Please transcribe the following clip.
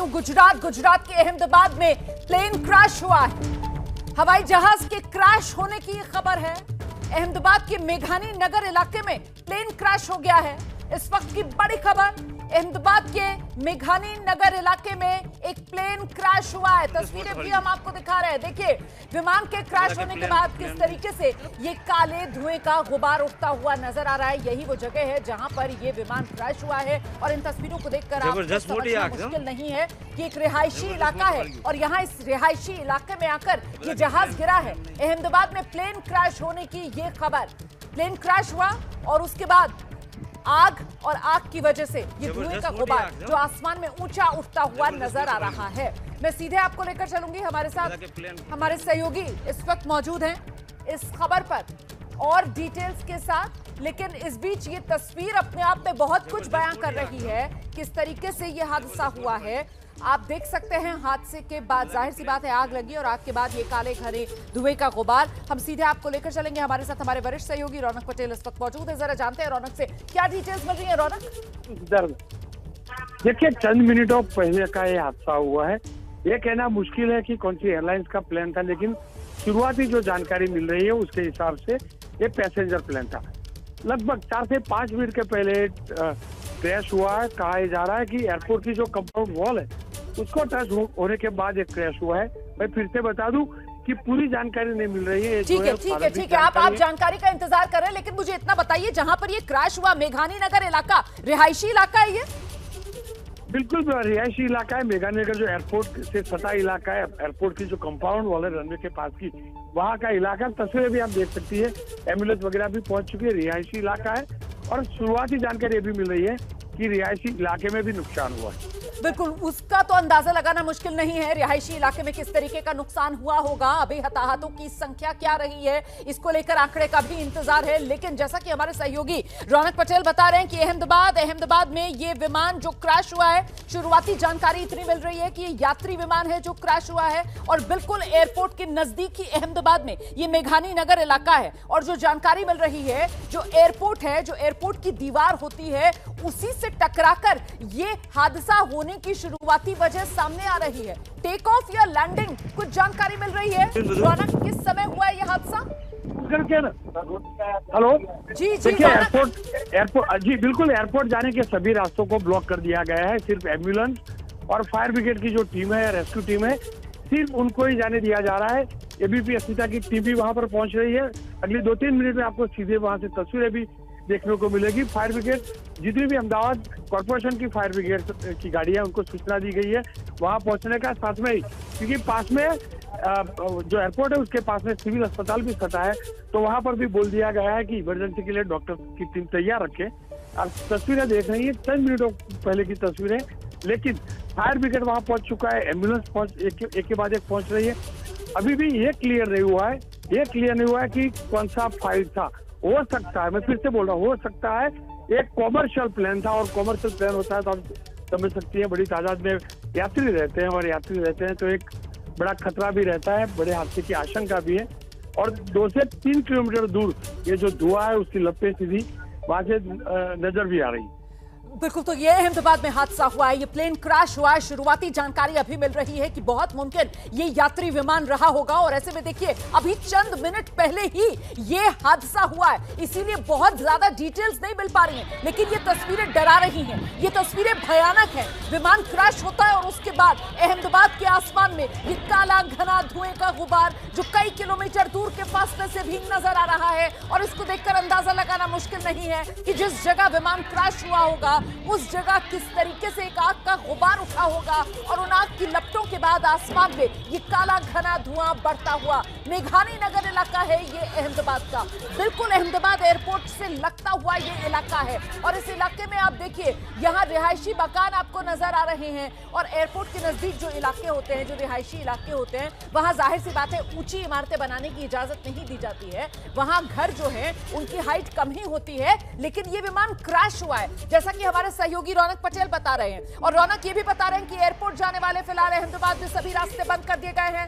गुजरात के अहमदाबाद में plane crash हुआ है। हवाई जहाज के क्रैश होने की खबर है। अहमदाबाद के मेघानी नगर इलाके में प्लेन क्रैश हो गया है। इस वक्त की बड़ी खबर, अहमदाबाद के मेघानी नगर इलाके में एक प्लेन क्रैश हुआ है। तस्वीरें भी हम आपको दिखा रहे हैं। देखिए, विमान के क्रैश होने के बाद किस तरीके से ये काले धुएं का गुबार उठता हुआ नजर आ रहा है। यही वो जगह है जहां पर ये विमान क्रैश हुआ है और इन तस्वीरों को देखकर आपको समझना मुश्किल नहीं है कि एक रिहायशी इलाका है और यहाँ इस रिहायशी इलाके में आकर ये जहाज गिरा है। अहमदाबाद में प्लेन क्रैश होने की ये खबर, प्लेन क्रैश हुआ और उसके बाद आग और आग की वजह से ये धुएं का गुबार जो आसमान में ऊंचा उठता हुआ नजर आ रहा है। मैं सीधे आपको लेकर चलूंगी, हमारे साथ हमारे सहयोगी इस वक्त मौजूद हैं इस खबर पर और डिटेल्स के साथ। लेकिन इस बीच ये तस्वीर अपने आप में बहुत कुछ बयां कर रही है, किस तरीके से ये हादसा हुआ है। आप देख सकते हैं हादसे के बाद जाहिर सी बात है आग लगी और आग के बाद ये काले घने धुएं का गुबार। हम सीधे आपको लेकर चलेंगे, हमारे साथ हमारे वरिष्ठ सहयोगी रौनक पटेल इस वक्त मौजूद है। जरा जानते हैं रौनक से क्या डिटेल्स मिल रही है। रौनक, देखिए, चंद मिनटों पहले का ये हादसा हुआ है। ये कहना मुश्किल है कि कौन सी एयरलाइंस का प्लेन था, लेकिन शुरुआती जो जानकारी मिल रही है उसके हिसाब से ये पैसेंजर प्लेन था। लगभग 4 से 5 मिनट के पहले क्रैश हुआ है। कहा जा रहा है कि एयरपोर्ट की जो कंपाउंड वॉल है उसको टच होने के बाद एक क्रैश हुआ है। मैं फिर से बता दूं कि पूरी जानकारी नहीं मिल रही है। ठीक है, आप जानकारी का इंतजार कर रहे हैं, लेकिन मुझे इतना बताइए, जहां पर ये क्रैश हुआ मेघानी नगर इलाका रिहायशी इलाका है ये? बिल्कुल रिहायशी इलाका है। मेघानी नगर जो एयरपोर्ट से सटा इलाका है, एयरपोर्ट की जो कंपाउंड वॉल है रनवे के पास की, वहाँ का इलाका। तस्वीरें भी आप देख सकती है, एम्बुलेंस वगैरह भी पहुंच चुकी है। रिहायशी इलाका है और शुरुआती जानकारी भी मिल रही है कि रिहायशी इलाके में भी नुकसान हुआ है। बिल्कुल, उसका तो अंदाजा लगाना मुश्किल नहीं है रिहायशी इलाके में किस तरीके का नुकसान हुआ होगा। अभी हताहतों की संख्या क्या रही है इसको लेकर आंकड़े का भी इंतजार है। लेकिन जैसा कि हमारे सहयोगी रौनक पटेल बता रहे हैं कि अहमदाबाद में ये विमान जो क्रैश हुआ है, शुरुआती जानकारी इतनी मिल रही है कि ये यात्री विमान है जो क्रैश हुआ है और बिल्कुल एयरपोर्ट के नजदीक ही अहमदाबाद में ये मेघानी नगर इलाका है। और जो जानकारी मिल रही है, जो एयरपोर्ट है, जो एयरपोर्ट की दीवार होती है, उसी से टकराकर ये हादसा होने की शुरुआती वजह सामने आ रही है। टेक ऑफ या लैंडिंग, कुछ जानकारी मिल रही है? रौनक, किस समय हुआ है यह हादसा? हेलो जी, देखिए, एयरपोर्ट जी बिल्कुल, एयरपोर्ट जाने के सभी रास्तों को ब्लॉक कर दिया गया है। सिर्फ एम्बुलेंस और फायर ब्रिगेड की जो टीम है, रेस्क्यू टीम है, सिर्फ उनको ही जाने दिया जा रहा है। एबीपी अस्मिता की टीम भी वहां पर पहुंच रही है। अगली 2-3 मिनट में आपको सीधे वहां से तस्वीरें भी देखने को मिलेगी। फायर ब्रिगेड, जितनी भी अहमदाबाद कॉर्पोरेशन की फायर ब्रिगेड की गाड़ी है, उनको सूचना दी गई है वहां पहुंचने का। साथ में ही क्योंकि पास में जो एयरपोर्ट है उसके पास में सिविल अस्पताल भी सटा है, तो वहां पर भी बोल दिया गया है कि इमरजेंसी के लिए डॉक्टर की टीम तैयार रखे। आप तस्वीरें देख रही है, चंद मिनटों पहले की तस्वीरें, लेकिन फायर ब्रिगेड वहां पहुंच चुका है। एम्बुलेंस एक के बाद एक पहुंच रही है। अभी भी ये क्लियर नहीं हुआ है कि कौन सा फाइल था। हो सकता है, मैं फिर से बोल रहा हूँ, हो सकता है एक कॉमर्शियल प्लेन था, और कॉमर्शियल प्लेन होता है तो आप समझ सकती है बड़ी तादाद में यात्री रहते हैं, और यात्री रहते हैं तो एक बड़ा खतरा भी रहता है, बड़े हादसे की आशंका भी है। और 2 से 3 किलोमीटर दूर ये जो धुआं है उसकी लपटें सीधी वहां से नजर भी आ रही है। बिल्कुल, तो ये अहमदाबाद में हादसा हुआ है, ये प्लेन क्रैश हुआ है। शुरुआती जानकारी अभी मिल रही है कि बहुत मुमकिन ये यात्री विमान रहा होगा और ऐसे में देखिए अभी चंद मिनट पहले ही ये हादसा हुआ है, इसीलिए बहुत ज्यादा डिटेल्स नहीं मिल पा रही हैं। लेकिन ये तस्वीरें डरा रही हैं, ये तस्वीरें भयानक हैं। विमान क्रैश होता है और उसके बाद अहमदाबाद के आसमान में ये काला घना धुएं का गुबार जो कई किलोमीटर दूर के फासले से भी नजर आ रहा है। और इसको देखकर अंदाजा लगाना मुश्किल नहीं है कि जिस जगह विमान क्रैश हुआ होगा उस जगह किस तरीके से एक आग का गुबार उठा होगा और उन आग की लपटों के बाद आसमान में ये काला घना धुआं बढ़ता हुआ। मेघानी नगर इलाका है ये अहमदाबाद का, बिल्कुल अहमदाबाद एयरपोर्ट से लगता हुआ ये इलाका है। और इस इलाके में आप देखिए, यहाँ रिहायशी मकान आपको नजर आ रहे हैं और एयरपोर्ट के नजदीक जो इलाके होते हैं, जो रिहायशी इलाके होते हैं, वहां जाहिर सी बात है ऊंची इमारतें बनाने की इजाजत नहीं दी जाती है। वहां घर जो है उनकी हाइट कम ही होती है। लेकिन ये विमान क्रैश हुआ है, जैसा कि हमारे सहयोगी रौनक पटेल बता रहे हैं। और रौनक ये भी बता रहे हैं कि एयरपोर्ट जाने वाले फिलहाल अहमदाबाद में सभी रास्ते बंद कर दिए गए हैं।